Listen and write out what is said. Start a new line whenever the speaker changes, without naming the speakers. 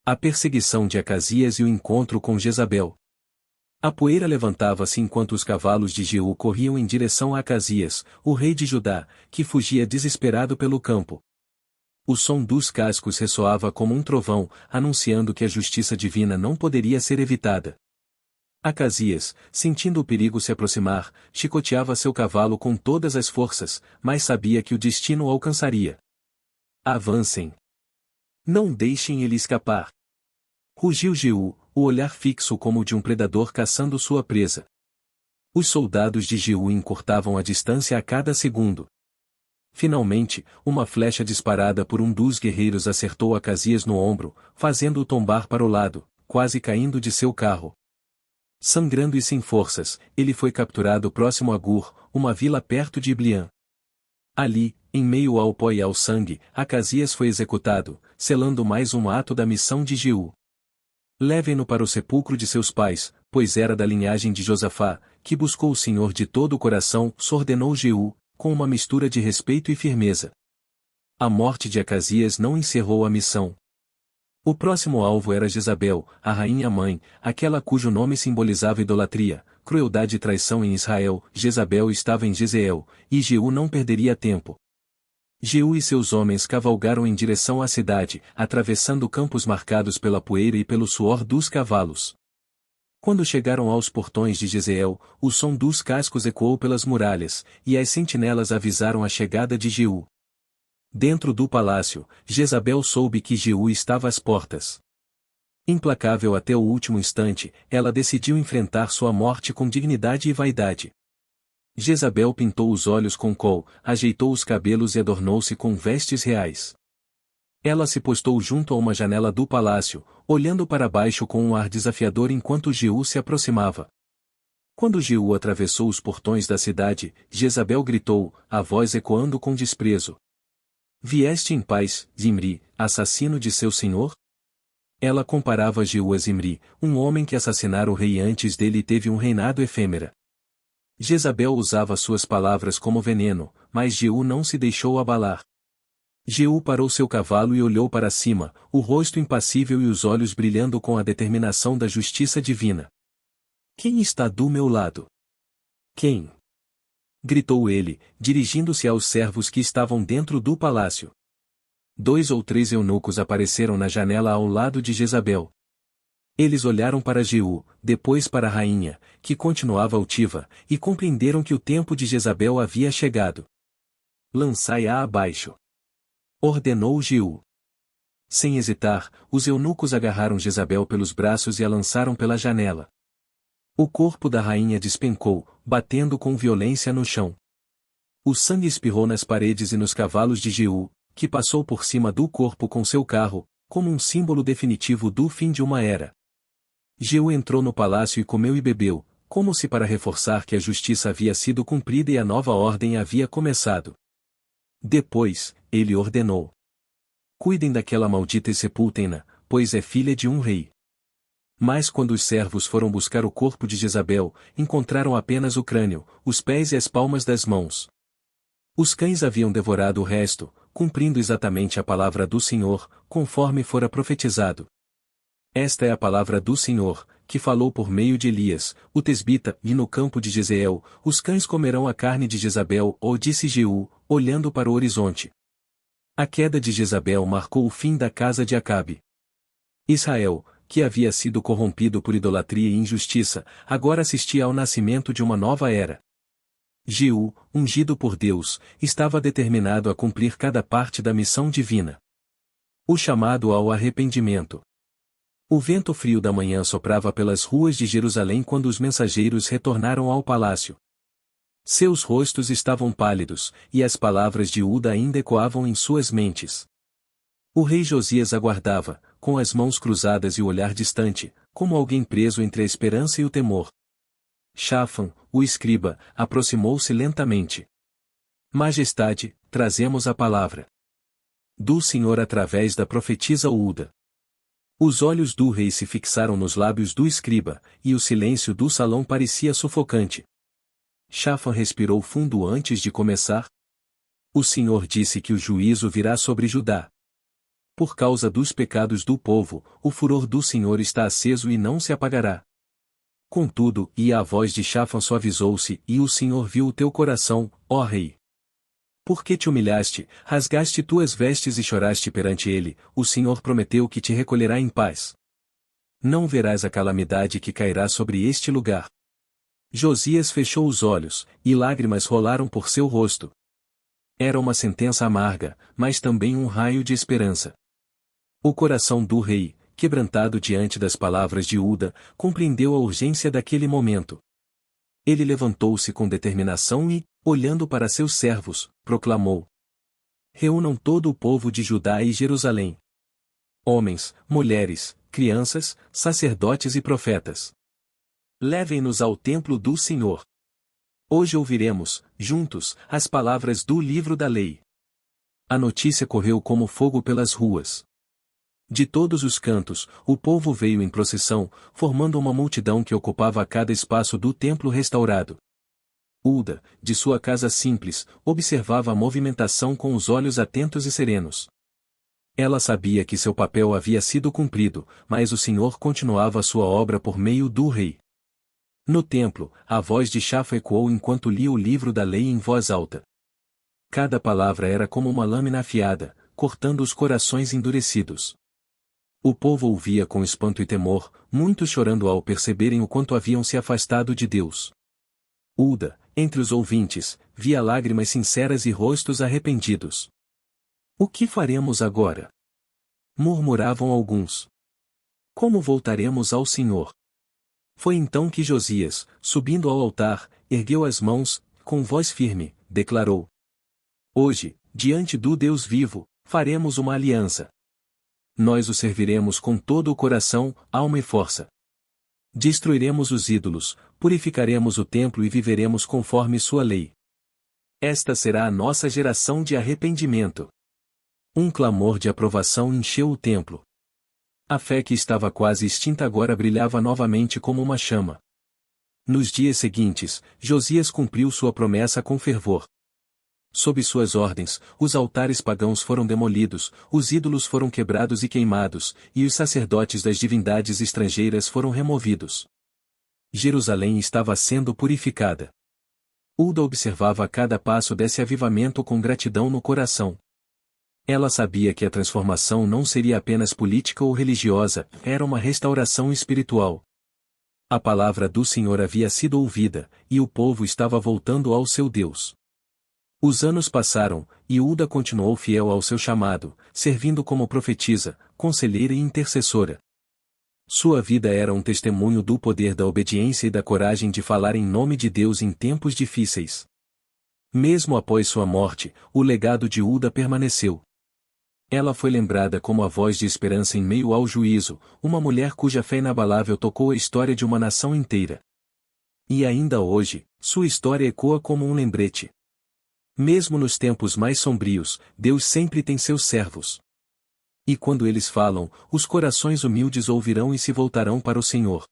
A perseguição de Acasias e o encontro com Jezabel. A poeira levantava-se enquanto os cavalos de Jeú corriam em direção a Acasias, o rei de Judá, que fugia desesperado pelo campo. O som dos cascos ressoava como um trovão, anunciando que a justiça divina não poderia ser evitada. Acasias, sentindo o perigo se aproximar, chicoteava seu cavalo com todas as forças, mas sabia que o destino o alcançaria. Avancem! Não deixem ele escapar! Rugiu Jeú, o olhar fixo como o de um predador caçando sua presa. Os soldados de Jeú encurtavam a distância a cada segundo. Finalmente, uma flecha disparada por um dos guerreiros acertou Acasias no ombro, fazendo-o tombar para o lado, quase caindo de seu carro. Sangrando e sem forças, ele foi capturado próximo a Gur, uma vila perto de Ibleam. Ali, em meio ao pó e ao sangue, Acasias foi executado, selando mais um ato da missão de Jeú. Levem-no para o sepulcro de seus pais, pois era da linhagem de Josafá, que buscou o Senhor de todo o coração, ordenou Jeú, com uma mistura de respeito e firmeza. A morte de Acasias não encerrou a missão. O próximo alvo era Jezabel, a rainha-mãe, aquela cujo nome simbolizava idolatria, crueldade e traição em Israel. Jezabel estava em Jezreel, e Jeú não perderia tempo. Jeú e seus homens cavalgaram em direção à cidade, atravessando campos marcados pela poeira e pelo suor dos cavalos. Quando chegaram aos portões de Jezreel, o som dos cascos ecoou pelas muralhas, e as sentinelas avisaram a chegada de Jeú. Dentro do palácio, Jezabel soube que Jeú estava às portas. Implacável até o último instante, ela decidiu enfrentar sua morte com dignidade e vaidade. Jezabel pintou os olhos com col, ajeitou os cabelos e adornou-se com vestes reais. Ela se postou junto a uma janela do palácio, olhando para baixo com um ar desafiador enquanto Jeú se aproximava. Quando Jeú atravessou os portões da cidade, Jezabel gritou, a voz ecoando com desprezo. Vieste em paz, Zimri, assassino de seu senhor? Ela comparava Jeú a Zimri, um homem que assassinara o rei antes dele e teve um reinado efêmera. Jezabel usava suas palavras como veneno, mas Jeú não se deixou abalar. Jeú parou seu cavalo e olhou para cima, o rosto impassível e os olhos brilhando com a determinação da justiça divina. Quem está do meu lado? Quem? Gritou ele, dirigindo-se aos servos que estavam dentro do palácio. 2 ou 3 eunucos apareceram na janela ao lado de Jezabel. Eles olharam para Jeú, depois para a rainha, que continuava altiva, e compreenderam que o tempo de Jezabel havia chegado. Lançai-a abaixo. Ordenou Jeú. Sem hesitar, os eunucos agarraram Jezabel pelos braços e a lançaram pela janela. O corpo da rainha despencou, batendo com violência no chão. O sangue espirrou nas paredes e nos cavalos de Jeú, que passou por cima do corpo com seu carro, como um símbolo definitivo do fim de uma era. Jeú entrou no palácio e comeu e bebeu, como se para reforçar que a justiça havia sido cumprida e a nova ordem havia começado. Depois, ele ordenou. Cuidem daquela maldita e sepultem-na, pois é filha de um rei. Mas quando os servos foram buscar o corpo de Jezabel, encontraram apenas o crânio, os pés e as palmas das mãos. Os cães haviam devorado o resto, cumprindo exatamente a palavra do Senhor, conforme fora profetizado. Esta é a palavra do Senhor, que falou por meio de Elias, o tesbita, e no campo de Jezreel, os cães comerão a carne de Jezabel, ou disse Jeú, olhando para o horizonte. A queda de Jezabel marcou o fim da casa de Acabe. Israel, que havia sido corrompido por idolatria e injustiça, agora assistia ao nascimento de uma nova era. Jeú, ungido por Deus, estava determinado a cumprir cada parte da missão divina. O chamado ao arrependimento. O vento frio da manhã soprava pelas ruas de Jerusalém quando os mensageiros retornaram ao palácio. Seus rostos estavam pálidos, e as palavras de Uda ainda ecoavam em suas mentes. O rei Josias aguardava, com as mãos cruzadas e o olhar distante, como alguém preso entre a esperança e o temor. Shafan, o escriba, aproximou-se lentamente. Majestade, trazemos a palavra do Senhor através da profetisa Uda. Os olhos do rei se fixaram nos lábios do escriba, e o silêncio do salão parecia sufocante. Shafan respirou fundo antes de começar. O Senhor disse que o juízo virá sobre Judá. Por causa dos pecados do povo, o furor do Senhor está aceso e não se apagará. Contudo, e a voz de Shafan suavizou-se, e o Senhor viu o teu coração, ó rei. Porque te humilhaste, rasgaste tuas vestes e choraste perante ele, o Senhor prometeu que te recolherá em paz. Não verás a calamidade que cairá sobre este lugar. Josias fechou os olhos, e lágrimas rolaram por seu rosto. Era uma sentença amarga, mas também um raio de esperança. O coração do rei, quebrantado diante das palavras de Uda, compreendeu a urgência daquele momento. Ele levantou-se com determinação e, olhando para seus servos, proclamou: reúnam todo o povo de Judá e Jerusalém. Homens, mulheres, crianças, sacerdotes e profetas. Levem-nos ao templo do Senhor. Hoje ouviremos, juntos, as palavras do livro da lei. A notícia correu como fogo pelas ruas. De todos os cantos, o povo veio em procissão, formando uma multidão que ocupava cada espaço do templo restaurado. Uda, de sua casa simples, observava a movimentação com os olhos atentos e serenos. Ela sabia que seu papel havia sido cumprido, mas o Senhor continuava sua obra por meio do rei. No templo, a voz de Shafan ecoou enquanto lia o livro da lei em voz alta. Cada palavra era como uma lâmina afiada, cortando os corações endurecidos. O povo ouvia com espanto e temor, muitos chorando ao perceberem o quanto haviam se afastado de Deus. Uda, entre os ouvintes, via lágrimas sinceras e rostos arrependidos. O que faremos agora? Murmuravam alguns. Como voltaremos ao Senhor? Foi então que Josias, subindo ao altar, ergueu as mãos, com voz firme, declarou: hoje, diante do Deus vivo, faremos uma aliança. Nós o serviremos com todo o coração, alma e força. Destruiremos os ídolos, purificaremos o templo e viveremos conforme sua lei. Esta será a nossa geração de arrependimento. Um clamor de aprovação encheu o templo. A fé que estava quase extinta agora brilhava novamente como uma chama. Nos dias seguintes, Josias cumpriu sua promessa com fervor. Sob suas ordens, os altares pagãos foram demolidos, os ídolos foram quebrados e queimados, e os sacerdotes das divindades estrangeiras foram removidos. Jerusalém estava sendo purificada. Uda observava cada passo desse avivamento com gratidão no coração. Ela sabia que a transformação não seria apenas política ou religiosa, era uma restauração espiritual. A palavra do Senhor havia sido ouvida, e o povo estava voltando ao seu Deus. Os anos passaram, e Uda continuou fiel ao seu chamado, servindo como profetisa, conselheira e intercessora. Sua vida era um testemunho do poder da obediência e da coragem de falar em nome de Deus em tempos difíceis. Mesmo após sua morte, o legado de Uda permaneceu. Ela foi lembrada como a voz de esperança em meio ao juízo, uma mulher cuja fé inabalável tocou a história de uma nação inteira. E ainda hoje, sua história ecoa como um lembrete. Mesmo nos tempos mais sombrios, Deus sempre tem seus servos. E quando eles falam, os corações humildes ouvirão e se voltarão para o Senhor.